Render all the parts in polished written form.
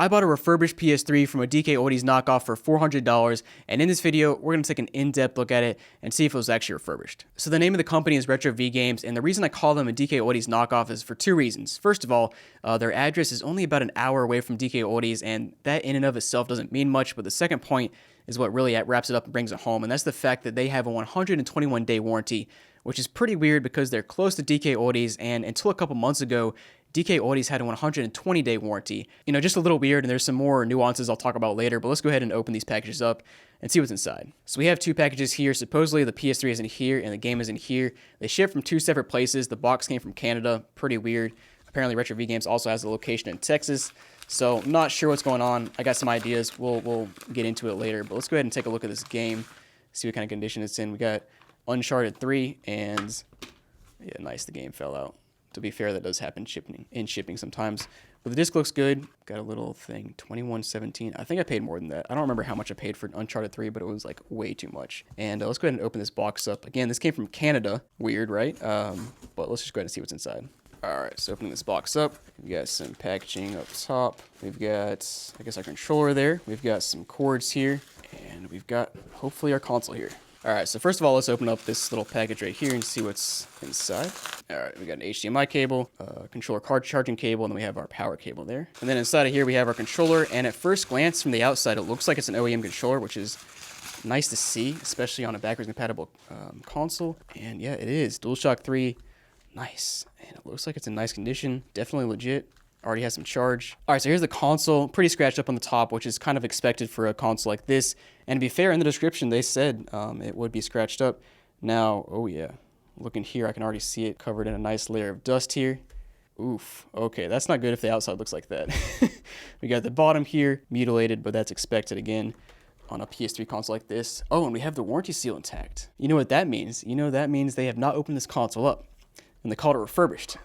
I bought a refurbished PS3 from a DKOldies knockoff for $400, and in this video, we're going to take an in-depth look at it and see if it was actually refurbished. So the name of the company is Retrovgames, and the reason I call them a DKOldies knockoff is for two reasons. First of all, their address is only about an hour away from DKOldies, and that in and of itself doesn't mean much, but the second point is what really wraps it up and brings it home, and that's the fact that they have a 121-day warranty, which is pretty weird because they're close to DKOldies, and until a couple months ago, DKOldies had a 120-day warranty. You know, just a little weird, and there's some more nuances I'll talk about later, but let's go ahead and open these packages up and see what's inside. So we have two packages here. Supposedly the PS3 is in here and the game is in here. They ship from two separate places. The box came from Canada. Pretty weird. Apparently Retrovgames also has a location in Texas. So not sure what's going on. I got some ideas. We'll get into it later, but let's go ahead and take a look at this game, see what kind of condition it's in. We got Uncharted 3, and yeah, nice, the game fell out. To be fair, that does happen in shipping sometimes. But the disc looks good. Got a little thing, $21.17. I think I paid more than that. I don't remember how much I paid for Uncharted 3, but it was like way too much. And let's go ahead and open this box up. Again, this came from Canada. Weird, right? But let's just go ahead and see what's inside. All right, so opening this box up, we've got some packaging up top. We've got, I guess, our controller there. We've got some cords here, and we've got, hopefully, our console here. All right, so first of all, let's open up this little package right here and see what's inside. All right, we got an HDMI cable, controller card charging cable, and then we have our power cable there. And then inside of here, we have our controller, and at first glance from the outside, it looks like it's an OEM controller, which is nice to see, especially on a backwards compatible console. And yeah, it is. DualShock 3, nice. And it looks like it's in nice condition, definitely legit. Already has some charge. All right, so here's the console, pretty scratched up on the top, which is kind of expected for a console like this. And to be fair, in the description, they said it would be scratched up. Now, oh yeah, looking here, I can already see it covered in a nice layer of dust here. Oof, okay, that's not good if the outside looks like that. We got the bottom here, mutilated, but that's expected again on a PS3 console like this. Oh, and we have the warranty seal intact. You know what that means? You know that means they have not opened this console up, and they called it refurbished.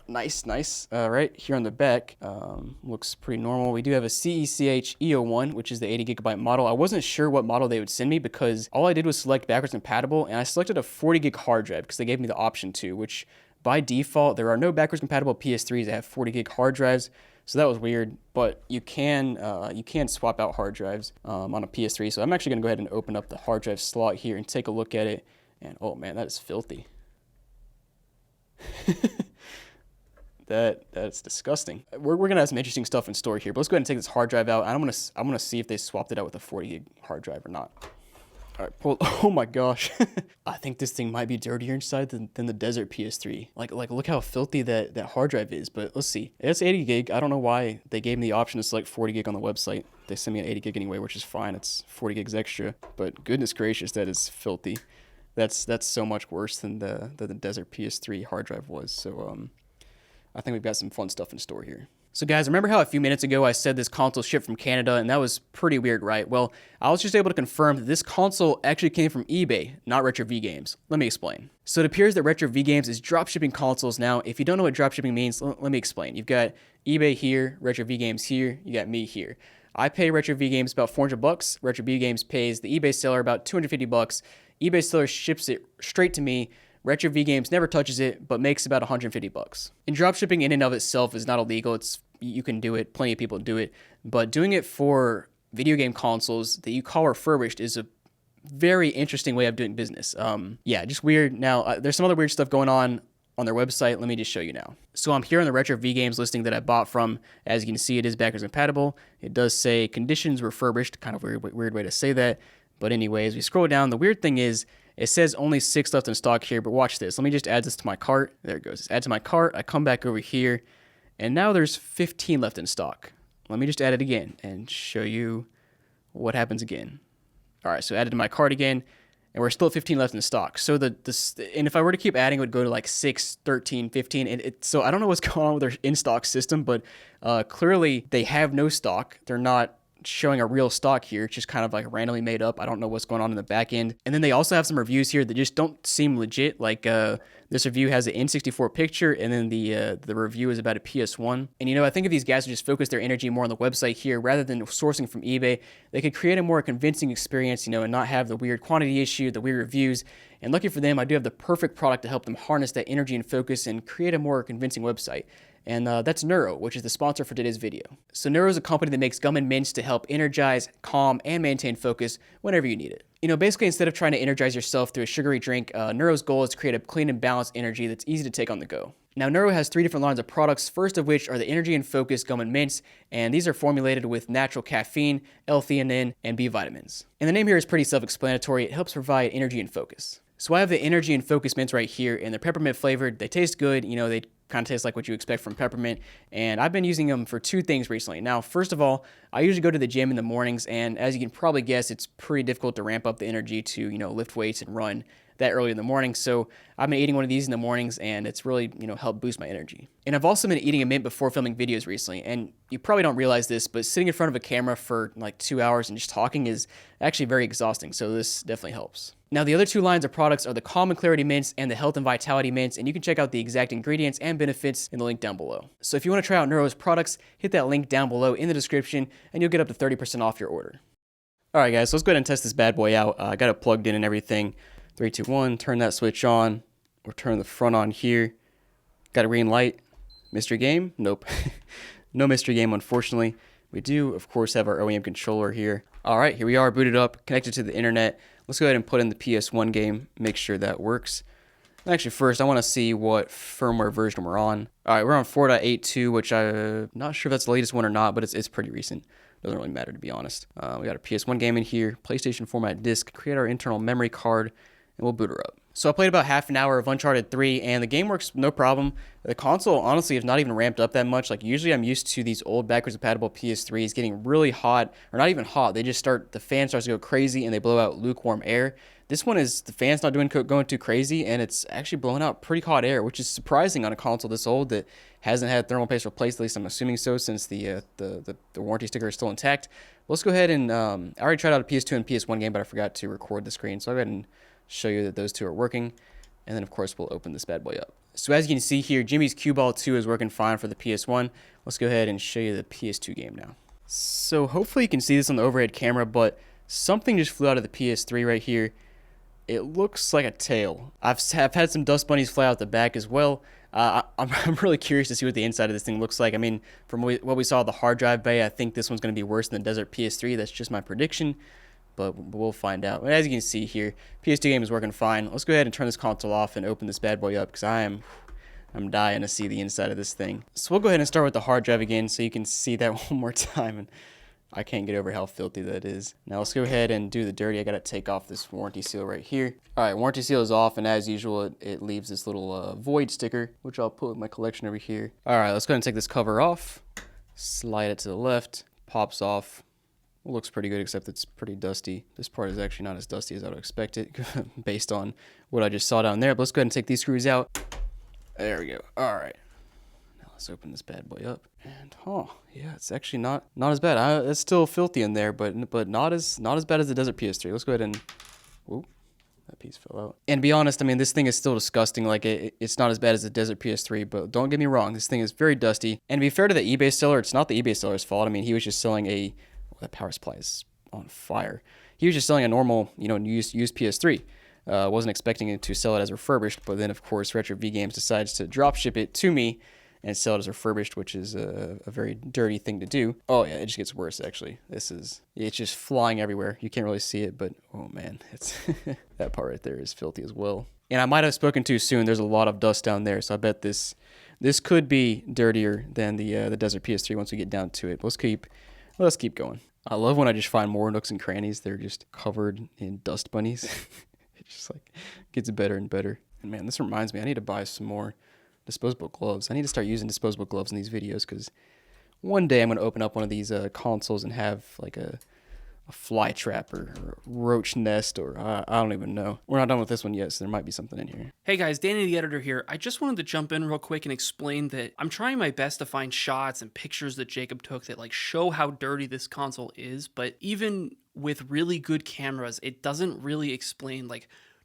Nice. Right here on the back, looks pretty normal. We do have a CECH E01, which is the 80 gigabyte model. I wasn't sure what model they would send me because all I did was select backwards compatible, and I selected a 40 gig hard drive because they gave me the option to, which by default, there are no backwards compatible PS3s that have 40 gig hard drives. So that was weird, but you can swap out hard drives on a PS3. So I'm actually gonna go ahead and open up the hard drive slot here and take a look at it. And oh man, that is filthy. That's disgusting. We're gonna have some interesting stuff in store here, but let's go ahead and take this hard drive out. I'm gonna see if they swapped it out with a 40 gig hard drive or not. All right, oh my gosh. I think this thing might be dirtier inside than the desert PS3. Like look how filthy that hard drive is, but let's see. It's 80 gig. I don't know why they gave me the option to select 40 gig on the website. They sent me an 80 gig anyway, which is fine. It's 40 gigs extra, but goodness gracious, that is filthy. That's so much worse than the desert PS3 hard drive was. So I think we've got some fun stuff in store here. So guys, remember how a few minutes ago I said this console shipped from Canada, and that was pretty weird, right? Well, I was just able to confirm that this console actually came from eBay, not Retrovgames. Let me explain. So it appears that Retrovgames is dropshipping consoles now. If you don't know what dropshipping means, let me explain. You've got eBay here, Retrovgames here, you got me here. I pay Retrovgames about $400. Retrovgames pays the eBay seller about $250. eBay seller ships it straight to me. Retrovgames never touches it, but makes about $150. And dropshipping in and of itself is not illegal. You can do it. Plenty of people do it. But doing it for video game consoles that you call refurbished is a very interesting way of doing business. Yeah, just weird. Now, there's some other weird stuff going on their website. Let me just show you now. So I'm here on the Retrovgames listing that I bought from. As you can see, it is backwards compatible. It does say conditions refurbished. Kind of weird way to say that. But anyways, we scroll down. The weird thing is, it says only 6 left in stock here, but watch this. Let me just add this to my cart. There it goes. Add to my cart. I come back over here, and now there's 15 left in stock. Let me just add it again and show you what happens again. All right, so added to my cart again, and we're still at 15 left in stock. So and if I were to keep adding, it would go to like 6, 13, 15. And so I don't know what's going on with their in-stock system, but clearly they have no stock. They're not showing a real stock here. It's just kind of like randomly made up. I don't know what's going on in the back end. And then they also have some reviews here that just don't seem legit. Like this review has an N64 picture, and then the review is about a PS1. And you know, I think if these guys would just focus their energy more on the website here rather than sourcing from eBay, they could create a more convincing experience, you know, and not have the weird quantity issue, the weird reviews. And lucky for them, I do have the perfect product to help them harness that energy and focus and create a more convincing website. and that's Neuro, which is the sponsor for today's video. So Neuro is a company that makes gum and mints to help energize, calm, and maintain focus whenever you need it. You know, basically, instead of trying to energize yourself through a sugary drink, Neuro's goal is to create a clean and balanced energy that's easy to take on the go. Now, Neuro has 3 different lines of products, first of which are the Energy and Focus Gum and Mints, and these are formulated with natural caffeine, L-theanine, and B vitamins. And the name here is pretty self-explanatory. It helps provide energy and focus. So I have the Energy and Focus mints right here, and they're peppermint flavored. They taste good. You know, they kind of taste like what you expect from peppermint, and I've been using them for 2 things recently. Now, first of all, I usually go to the gym in the mornings, and as you can probably guess, it's pretty difficult to ramp up the energy to, you know, lift weights and run that early in the morning. So I've been eating one of these in the mornings, and it's really, you know, helped boost my energy. And I've also been eating a mint before filming videos recently, and you probably don't realize this, but sitting in front of a camera for like 2 hours and just talking is actually very exhausting, so this definitely helps. Now, the other 2 lines of products are the Calm and Clarity mints and the Health and Vitality mints, and you can check out the exact ingredients and benefits in the link down below. So if you want to try out Neuro's products, hit that link down below in the description, and you'll get up to 30% off your order. Alright guys, so let's go ahead and test this bad boy out. I got it plugged in and everything. 3, 2, 1, turn that switch on, or turn the front on here. Got a green light. Mystery game? Nope. No mystery game, unfortunately. We do, of course, have our OEM controller here. Alright, here we are, booted up, connected to the internet. Let's go ahead and put in the PS1 game, make sure that works. Actually, first, I want to see what firmware version we're on. Alright, we're on 4.82, which I'm not sure if that's the latest one or not, but it's pretty recent. Doesn't really matter, to be honest. We got our PS1 game in here, PlayStation format disc, create our internal memory card, and we'll boot her up. So I played about half an hour of Uncharted 3, and the game works no problem. The console, honestly, has not even ramped up that much. Like, usually I'm used to these old backwards compatible PS3s getting really hot, or not even hot. They just the fan starts to go crazy, and they blow out lukewarm air. This one the fan's not going too crazy, and it's actually blowing out pretty hot air, which is surprising on a console this old that hasn't had thermal paste replaced, at least I'm assuming so, since the warranty sticker is still intact. Let's go ahead and, I already tried out a PS2 and PS1 game, but I forgot to record the screen, so I'll go ahead and show you that those 2 are working, and then of course we'll open this bad boy up. So as you can see here, Jimmy's Cue Ball 2 is working fine for the PS1. Let's go ahead and show you the PS2 game now. So hopefully you can see this on the overhead camera, but something just flew out of the PS3 right here. It looks like a tail. I've had some dust bunnies fly out the back as well. I'm really curious to see what the inside of this thing looks like. I mean, from what we saw the hard drive bay, I think this one's going to be worse than the Desert PS3. That's just my prediction. But we'll find out. As you can see here, PS2 game is working fine. Let's go ahead and turn this console off and open this bad boy up, because I'm dying to see the inside of this thing. So we'll go ahead and start with the hard drive again so you can see that one more time. And I can't get over how filthy that is. Now let's go ahead and do the dirty. I got to take off this warranty seal right here. Alright, warranty seal is off, and as usual, it leaves this little void sticker, which I'll put with my collection over here. Alright, let's go ahead and take this cover off. Slide it to the left. Pops off. It looks pretty good, except it's pretty dusty. This part is actually not as dusty as I would expect it, based on what I just saw down there. But let's go ahead and take these screws out. There we go. All right. Now let's open this bad boy up. And yeah, it's actually not as bad. It's still filthy in there, but not as bad as the Desert PS3. Let's go ahead and. Whoop. That piece fell out. And to be honest, I mean, this thing is still disgusting. Like, it's not as bad as the Desert PS3, but don't get me wrong, this thing is very dusty. And to be fair to the eBay seller, it's not the eBay seller's fault. I mean, he was just selling that power supply is on fire. He was just selling a normal, used PS3. Wasn't expecting it to sell it as refurbished, but then, of course, Retrovgames decides to drop ship it to me and sell it as refurbished, which is a very dirty thing to do. Oh, yeah, it just gets worse, actually. It's just flying everywhere. You can't really see it, but, oh, man, it's that part right there is filthy as well. And I might have spoken too soon. There's a lot of dust down there, so I bet this could be dirtier than the Desert PS3 once we get down to it. But let's keep going. I love when I just find more nooks and crannies. They're just covered in dust bunnies. It just gets better and better. And man, this reminds me, I need to buy some more disposable gloves. I need to start using disposable gloves in these videos, because one day I'm going to open up one of these consoles and have like a fly trap or a roach nest, or I don't even know. We're not done with this one yet, so there might be something in here. Hey guys, Danny the editor here. I just wanted to jump in real quick and explain that I'm trying my best to find shots and pictures that Jacob took that show how dirty this console is, but even with really good cameras, it doesn't really explain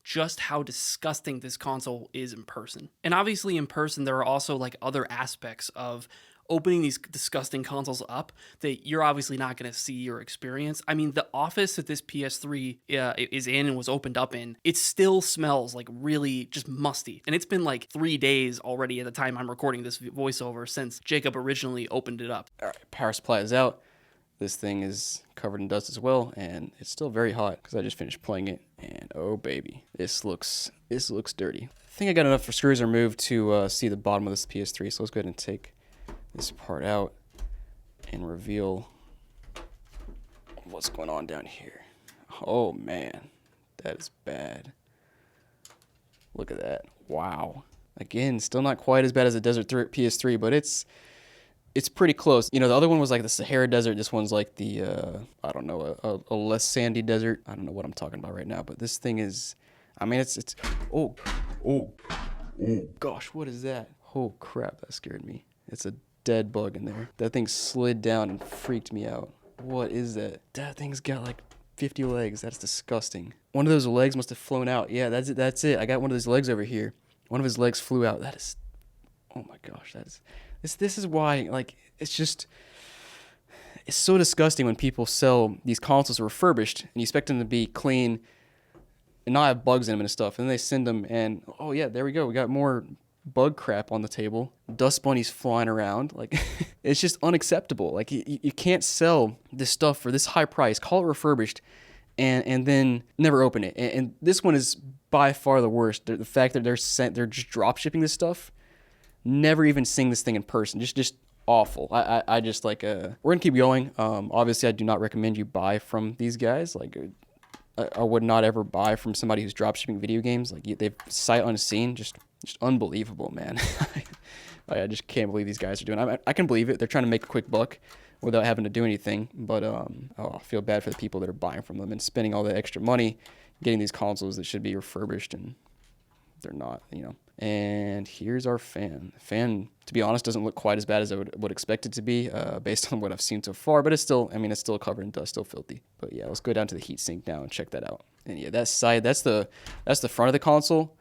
just how disgusting this console is in person. And obviously in person, there are also other aspects of opening these disgusting consoles up that you're obviously not going to see or experience. I mean, the office that this PS3 is in and was opened up in, it still smells like really just musty. And it's been like 3 days already at the time I'm recording this voiceover since Jacob originally opened it up. All right, power supply is out. This thing is covered in dust as well, and it's still very hot because I just finished playing it. And oh baby, this looks dirty. I think I got enough for screws removed to see the bottom of this PS3. So let's go ahead and take this part out and reveal what's going on down here. Oh man, that is bad. Look at that. Wow. Again, still not quite as bad as the Desert PS3, but it's pretty close. You know, the other one was like the Sahara Desert. This one's like the, I don't know, a less sandy desert. I don't know what I'm talking about right now, but this thing is, I mean, oh gosh, what is that? Oh crap, that scared me. It's a dead bug in there. That thing slid down and freaked me out. What is that? That thing's got like 50 legs. That's disgusting. One of those legs must have flown out. Yeah, that's it. I got one of those legs over here. One of his legs flew out. That is, oh my gosh, that is, this is why, like, it's so disgusting when people sell these consoles refurbished and you expect them to be clean and not have bugs in them and stuff. And then they send them and, oh yeah, there we go. We got more bug crap on the table. Dust bunnies flying around. Like, it's just unacceptable. Like, you can't sell this stuff for this high price, call it refurbished, and then never open it. And this one is by far the worst. The fact that they're just drop shipping this stuff, never even seeing this thing in person. Just awful. I just like, we're gonna keep going. Obviously I do not recommend you buy from these guys. Like, I would not ever buy from somebody who's drop shipping video games. Like, they've sight unseen, just unbelievable, man. I just can't believe these guys are doing it. I can believe it. They're trying to make a quick buck without having to do anything. But I feel bad for the people that are buying from them and spending all that extra money getting these consoles that should be refurbished, and they're not, you know. And here's our fan. The fan, to be honest, doesn't look quite as bad as I would expect it to be, based on what I've seen so far. But it's still, I mean, it's still covered in dust, still filthy. But yeah, let's go down to the heatsink now and check that out. And yeah, that side, that's the front of the console.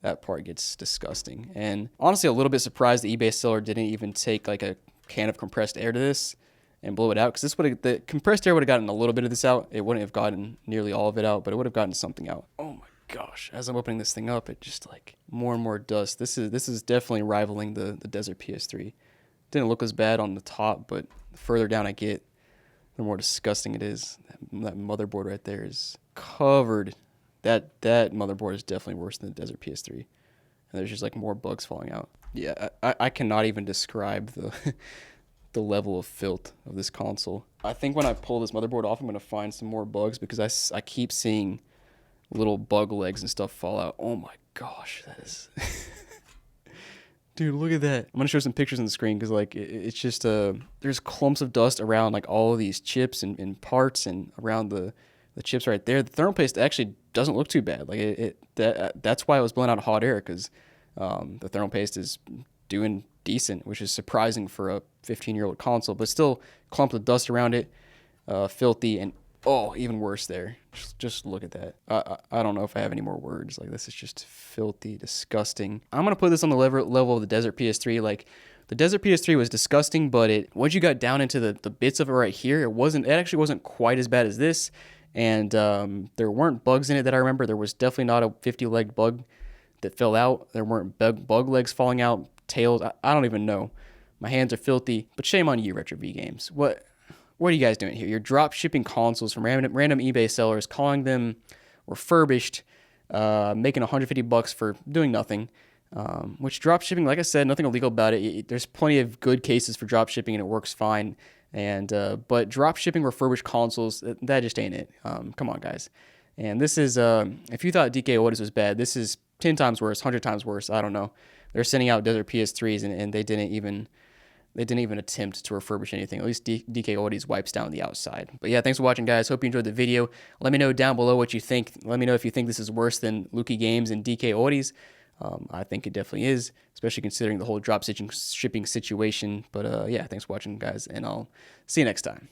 That part gets disgusting. And honestly, a little bit surprised the eBay seller didn't even take like a can of compressed air to this and blow it out, because the compressed air would have gotten a little bit of this out. It wouldn't have gotten nearly all of it out, but it would have gotten something out. Oh my gosh, as I'm opening this thing up, it just like more and more dust. This is definitely rivaling the Desert PS3. Didn't look as bad on the top, but the further down I get, the more disgusting it is. That motherboard right there is covered. That motherboard is definitely worse than the Desert PS3. And there's just like more bugs falling out. Yeah, I cannot even describe the level of filth of this console. I think when I pull this motherboard off, I'm going to find some more bugs, because I keep seeing little bug legs and stuff fall out. Oh my gosh, that is... Dude, look at that. I'm going to show some pictures on the screen, because like it's just there's clumps of dust around like all of these chips and parts, and around the chips right there. The thermal paste actually doesn't look too bad. Like that's why it was blowing out hot air, because the thermal paste is doing decent, which is surprising for a 15-year-old console, but still clumps of dust around it, filthy, and oh, even worse there. Just look at that. I don't know if I have any more words. Like, this is just filthy, disgusting. I'm gonna put this on the level of the Desert PS3. Like, the Desert PS3 was disgusting, but once you got down into the bits of it right here, it actually wasn't quite as bad as this. And there weren't bugs in it that I remember. There was definitely not a 50-leg bug that fell out. There weren't bug legs falling out, tails. I don't even know. My hands are filthy, but shame on you, Retrovgames. What are you guys doing here? You're drop shipping consoles from random eBay sellers, calling them refurbished, making $150 for doing nothing. Which drop shipping, like I said, nothing illegal about it. There's plenty of good cases for drop shipping, and it works fine. And but drop shipping refurbished consoles, that just ain't it. Come on, guys. And this is, if you thought DKOldies was bad, this is 10 times worse, 100 times worse. I don't know. They're sending out Desert PS3s, and they didn't even attempt to refurbish anything. At least DKOldies wipes down the outside. But yeah, thanks for watching, guys. Hope you enjoyed the video. Let me know down below what you think. Let me know if you think this is worse than Luki Games and DKOldies. I think it definitely is, especially considering the whole drop shipping situation. But yeah, thanks for watching, guys, and I'll see you next time.